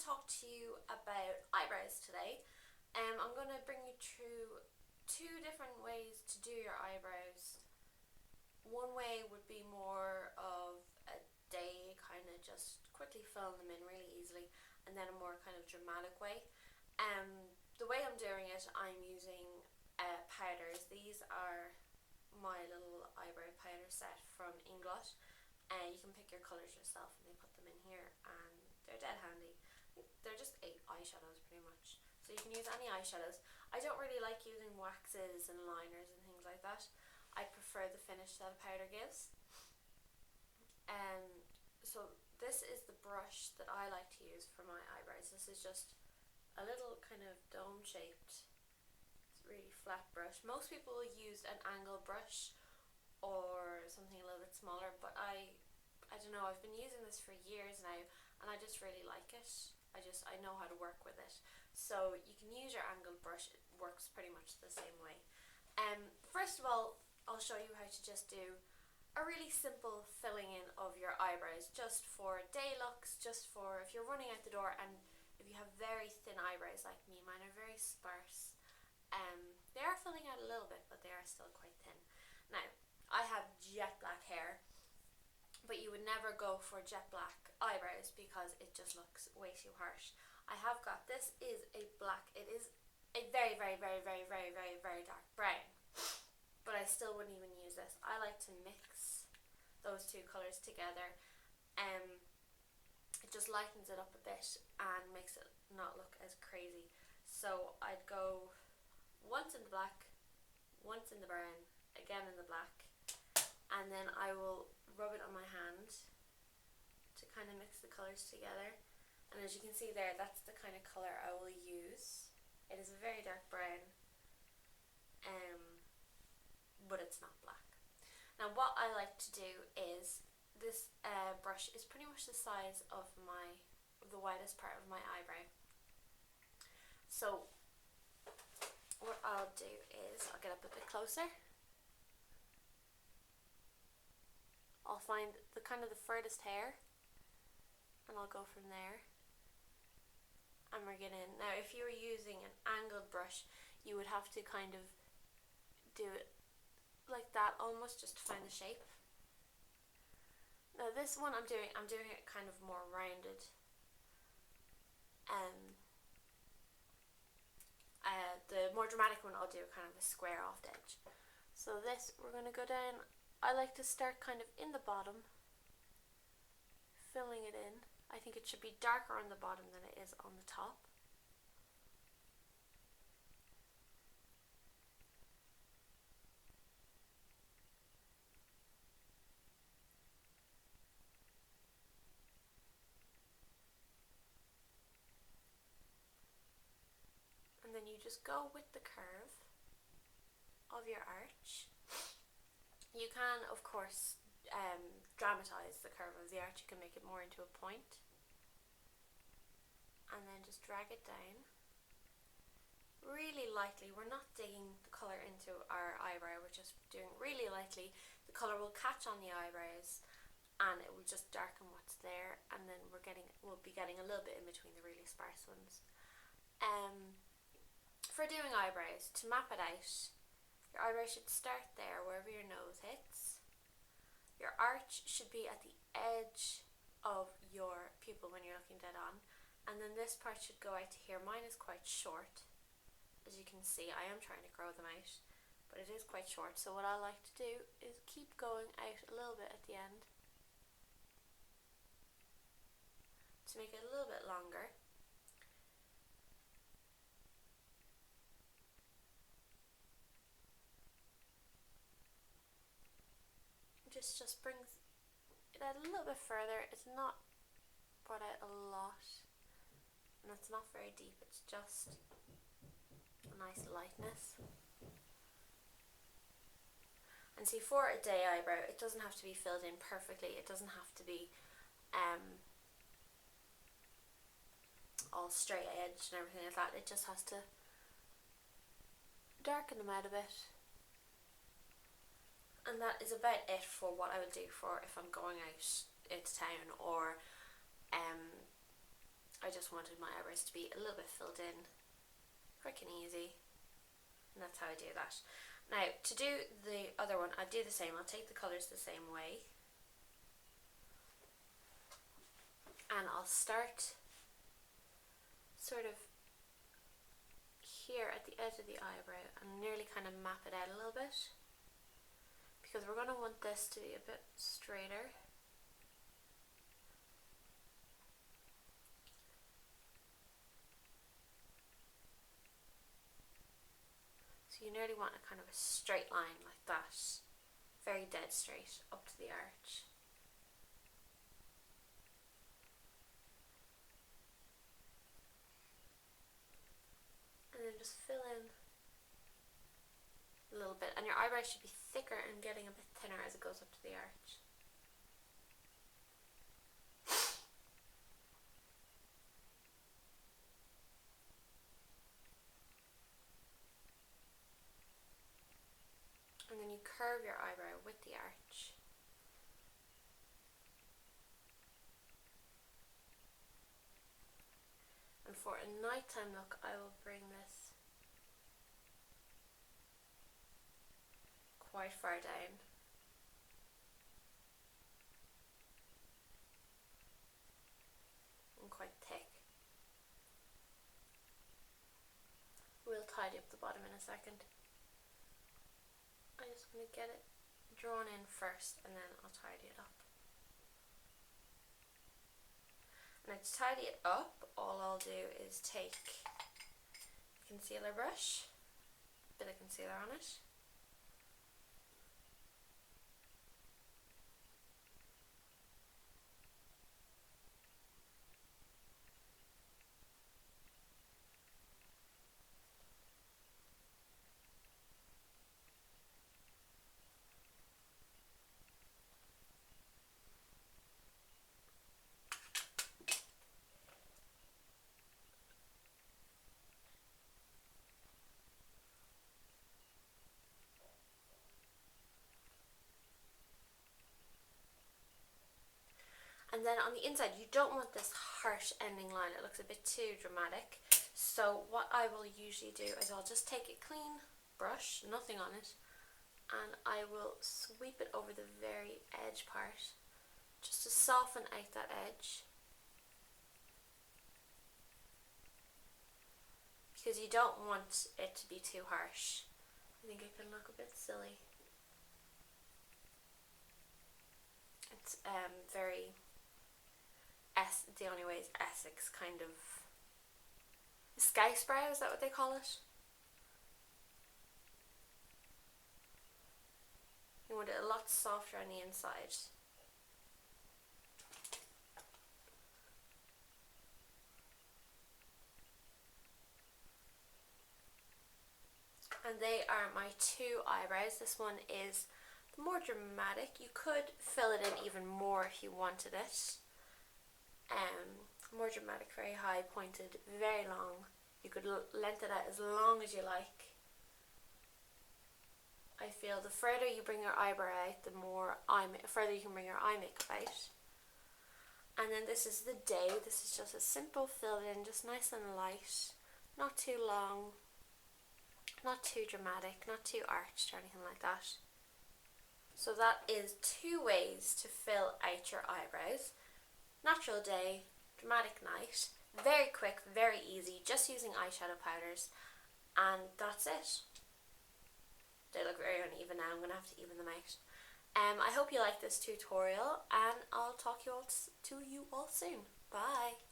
talk to you about eyebrows today. I'm going to bring you through two different ways to do your eyebrows. One way would be more of a day, kind of just quickly filling them in really easily, and then a more kind of dramatic way. The way I'm doing it, I'm using powders. These are my little eyebrow powder set from Inglot. You can pick your colours yourself, and they put them in here, and they're dead handy. They're just eyeshadows pretty much, so you can use any eyeshadows. I don't really like using waxes and liners and things like that. I prefer the finish that a powder gives. So this is the brush that I like to use for my eyebrows. This is just a little kind of dome shaped, really flat brush. Most people use an angle brush or something a little bit smaller, but I don't know, I've been using this for years now and I just really like it. I know how to work with it. So you can use your angled brush, it works pretty much the same way. First of all, I'll show you how to just do a really simple filling in of your eyebrows, just for day looks, just for if you're running out the door, and if you have very thin eyebrows like me. Mine are very sparse. They are filling out a little bit, but they are still quite thin. Now, I have jet black hair, but you would never go for jet black eyebrows because it just looks way too harsh. I have got, this is a black, it is a very, very, very, very, very, very, very dark brown, but I still wouldn't even use this. I like to mix those two colours together. It just lightens it up a bit and makes it not look as crazy. So I'd go once in the black, once in the brown, again in the black, and then I will rub it on my hand to kind of mix the colours together. And as you can see there, that's the kind of colour I will use. It is a very dark brown, but it's not black. Now what I like to do is, this brush is pretty much the size of the widest part of my eyebrow. So what I'll do is, I'll get up a bit closer. I'll find the kind of the furthest hair, and I'll go from there and rig it in. Now if you were using an angled brush, you would have to kind of do it like that almost, just to find the shape. Now this one I'm doing it kind of more rounded. The more dramatic one, I'll do kind of a square off edge. So this, we're going to go down. I like to start kind of in the bottom, filling it in. I think it should be darker on the bottom than it is on the top. And then you just go with the curve of your arch. You can, of course, dramatize the curve of the arch. You can make it more into a point, and then just drag it down really lightly. We're not digging the colour into our eyebrow, we're just doing really lightly. The colour will catch on the eyebrows and it will just darken what's there, and then we'll be getting a little bit in between the really sparse ones. For doing eyebrows, to map it out, your eyebrow should start there wherever your nose hits. Your arch should be at the edge of your pupil when you're looking dead on, and then this part should go out to here. Mine is quite short, as you can see. I am trying to grow them out, but it is quite short, so what I like to do is keep going out a little bit at the end to make it a little bit longer. Just brings it out a little bit further. It's not brought out a lot, and it's not very deep, it's just a nice lightness. And see, for a day eyebrow, it doesn't have to be filled in perfectly. It doesn't have to be all straight edged and everything like that. It just has to darken them out a bit. And that is about it for what I would do for if I'm going out into town, or I I just wanted my eyebrows to be a little bit filled in, quick and easy, and that's how I do that. Now, to do the other one, I'll do the same. I'll take the colours the same way, and I'll start sort of here at the edge of the eyebrow and nearly kind of map it out a little bit, because we're going to want this to be a bit straighter. So you nearly want a kind of a straight line like that, very dead straight up to the arch. And then just fill in a little bit, and your eyebrow should be thicker and getting a bit thinner as it goes up to the arch. And then you curve your eyebrow with the arch. And for a nighttime look, I will bring this quite far down. And quite thick. We'll tidy up the bottom in a second. I just want to get it drawn in first, and then I'll tidy it up. Now to tidy it up, all I'll do is take a concealer brush, a bit of concealer on it, and then on the inside you don't want this harsh ending line, it looks a bit too dramatic. So what I will usually do is I'll just take a clean brush, nothing on it, and I will sweep it over the very edge part just to soften out that edge, because you don't want it to be too harsh. I think it can look a bit silly. It's very the only way is Essex kind of scouse brow, is that what they call it? You want it a lot softer on the inside. And they are my two eyebrows. This one is the more dramatic. You could fill it in even more if you wanted it. More dramatic, very high, pointed, very long. You could lengthen it out as long as you like. I feel the further you bring your eyebrow out, the more further you can bring your eye makeup out. And then this is the day. This is just a simple fill in, just nice and light, not too long, not too dramatic, not too arched or anything like that. So that is 2 ways to fill out your eyebrows. Natural day, dramatic night, very quick, very easy, just using eyeshadow powders, and that's it. They look very uneven now, I'm going to have to even them out. I hope you like this tutorial, and I'll talk to you all soon. Bye!